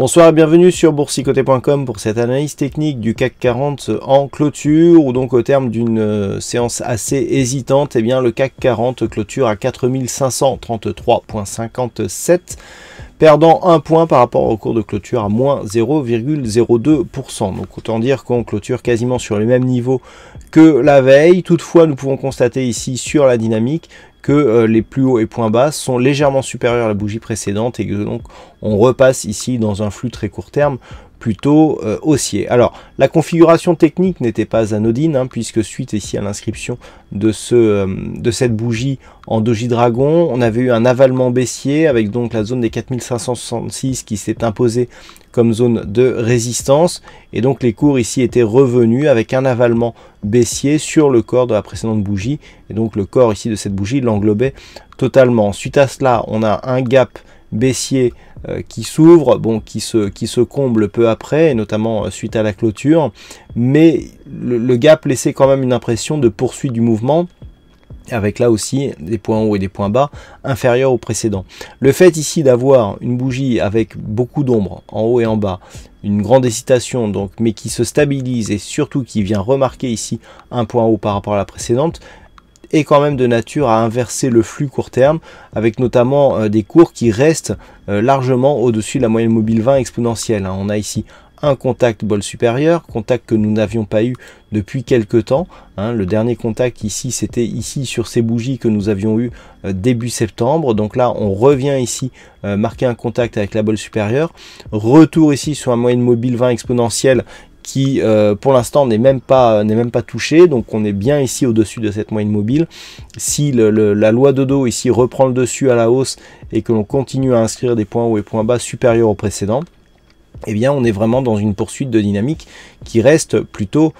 Bonsoir et bienvenue sur boursicoté.com pour cette analyse technique du CAC 40 en clôture, ou donc au terme d'une séance assez hésitante, eh bien le CAC 40 clôture à 4533,57, perdant 1 point par rapport au cours de clôture à moins 0,02%. Donc autant dire qu'on clôture quasiment sur les mêmes niveaux que la veille. Toutefois, nous pouvons constater ici sur la dynamique que les plus hauts et points bas sont légèrement supérieurs à la bougie précédente et que donc on repasse ici dans un flux très court terme plutôt haussier. Alors la configuration technique n'était pas anodine, puisque suite ici à l'inscription de cette bougie en Doji Dragon, on avait eu un avalement baissier avec donc la zone des 4566 qui s'est imposée comme zone de résistance, et donc les cours ici étaient revenus avec un avalement baissier sur le corps de la précédente bougie, et donc le corps ici de cette bougie l'englobait totalement. Suite à cela, on a un gap baissier qui s'ouvre, bon, qui se comble peu après, et notamment suite à la clôture, mais le gap laissait quand même une impression de poursuite du mouvement, avec là aussi des points hauts et des points bas inférieurs au précédent. Le fait ici d'avoir une bougie avec beaucoup d'ombre en haut et en bas, une grande hésitation donc, mais qui se stabilise et surtout qui vient remarquer ici un point haut par rapport à la précédente, est quand même de nature à inverser le flux court terme, avec notamment des cours qui restent largement au-dessus de la moyenne mobile 20 exponentielle. On a ici un contact bol supérieur, contact que nous n'avions pas eu depuis quelques temps. Le dernier contact ici, c'était ici sur ces bougies que nous avions eu début septembre. Donc là, on revient ici marquer un contact avec la bol supérieure. Retour ici sur la moyenne mobile 20 exponentielle qui pour l'instant n'est même pas touché, donc on est bien ici au-dessus de cette moyenne mobile. Si la loi de Dodo ici reprend le dessus à la hausse et que l'on continue à inscrire des points hauts et points bas supérieurs aux précédents, eh bien on est vraiment dans une poursuite de dynamique qui reste plutôt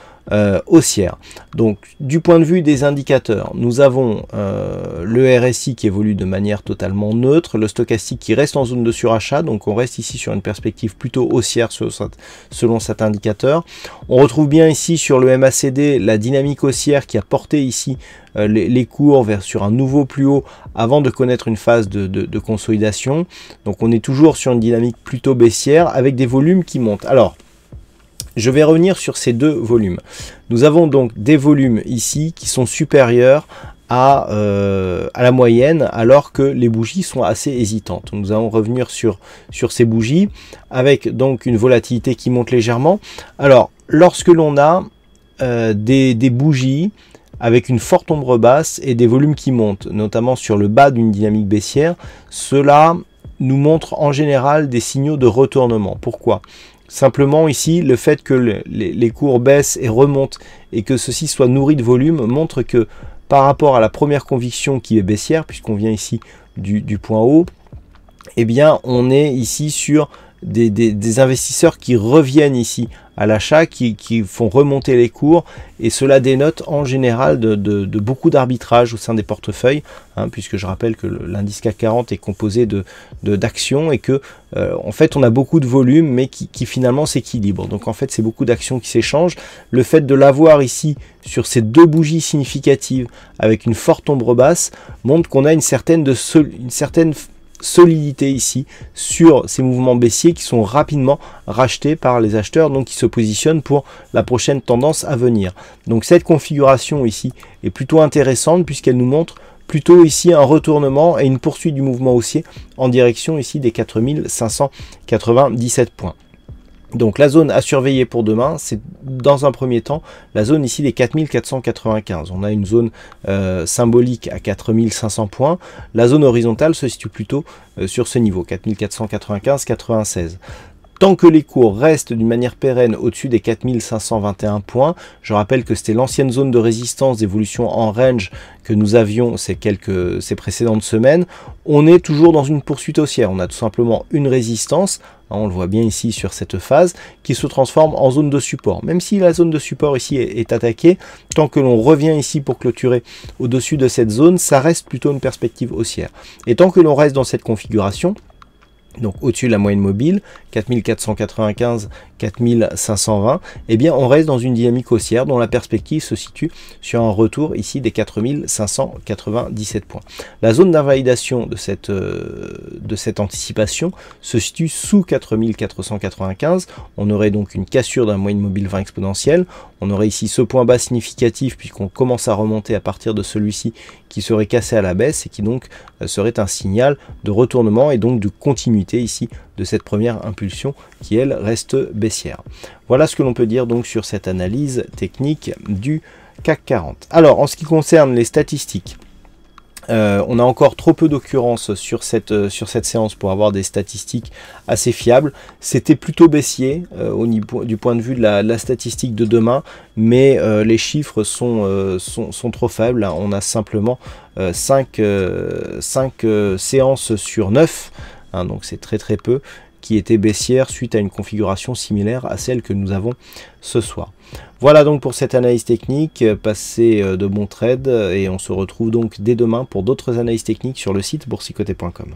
haussière. Donc du point de vue des indicateurs, nous avons le RSI qui évolue de manière totalement neutre, le stochastique qui reste en zone de surachat, donc on reste ici sur une perspective plutôt haussière selon cet indicateur. On retrouve bien ici sur le MACD la dynamique haussière qui a porté ici les cours sur un nouveau plus haut avant de connaître une phase de consolidation. Donc on est toujours sur une dynamique plutôt baissière avec des volumes qui montent. Alors je vais revenir sur ces deux volumes. Nous avons donc des volumes ici qui sont supérieurs à la moyenne, alors que les bougies sont assez hésitantes. Nous allons revenir sur ces bougies avec donc une volatilité qui monte légèrement. Alors lorsque l'on a des bougies avec une forte ombre basse et des volumes qui montent, notamment sur le bas d'une dynamique baissière, cela nous montre en général des signaux de retournement. Pourquoi ? Simplement ici, le fait que les cours baissent et remontent et que ceci soit nourri de volume montre que par rapport à la première conviction qui est baissière, puisqu'on vient ici du point haut, eh bien on est ici sur des investisseurs qui reviennent ici à l'achat, qui font remonter les cours, et cela dénote en général de beaucoup d'arbitrage au sein des portefeuilles, puisque je rappelle que l'indice CAC 40 est composé d'actions et que en fait on a beaucoup de volume mais qui finalement s'équilibre. Donc en fait c'est beaucoup d'actions qui s'échangent. Le fait de l'avoir ici sur ces deux bougies significatives avec une forte ombre basse montre qu'on a une certaine solidité ici sur ces mouvements baissiers qui sont rapidement rachetés par les acheteurs, donc qui se positionnent pour la prochaine tendance à venir. Donc cette configuration ici est plutôt intéressante puisqu'elle nous montre plutôt ici un retournement et une poursuite du mouvement haussier en direction ici des 4597 points. Donc la zone à surveiller pour demain, c'est dans un premier temps la zone ici des 4495. On a une zone symbolique à 4500 points. La zone horizontale se situe plutôt sur ce niveau, 4495-96. Tant que les cours restent d'une manière pérenne au-dessus des 4521 points, je rappelle que c'était l'ancienne zone de résistance d'évolution en range que nous avions ces précédentes semaines, on est toujours dans une poursuite haussière. On a tout simplement une résistance, on le voit bien ici sur cette phase, qui se transforme en zone de support. Même si la zone de support ici est attaquée, tant que l'on revient ici pour clôturer au-dessus de cette zone, ça reste plutôt une perspective haussière. Et tant que l'on reste dans cette configuration, donc au-dessus de la moyenne mobile, 4495, 4520, eh bien on reste dans une dynamique haussière dont la perspective se situe sur un retour ici des 4597 points. La zone d'invalidation de cette anticipation se situe sous 4495. On aurait donc une cassure d'un moyenne mobile 20 exponentielle. On aurait ici ce point bas significatif puisqu'on commence à remonter à partir de celui-ci qui serait cassé à la baisse et qui donc serait un signal de retournement et donc de continuité ici de cette première impulsion qui elle reste baissière. Voilà ce que l'on peut dire donc sur cette analyse technique du CAC 40. Alors en ce qui concerne les statistiques, on a encore trop peu d'occurrences sur cette séance pour avoir des statistiques assez fiables. C'était plutôt baissier au niveau du point de vue de la statistique de demain, mais les chiffres sont trop faibles. On a simplement 5 séances sur 9, hein, donc c'est très peu, qui étaient baissières suite à une configuration similaire à celle que nous avons ce soir. Voilà donc pour cette analyse technique, passez de bons trades et on se retrouve donc dès demain pour d'autres analyses techniques sur le site boursicoté.com.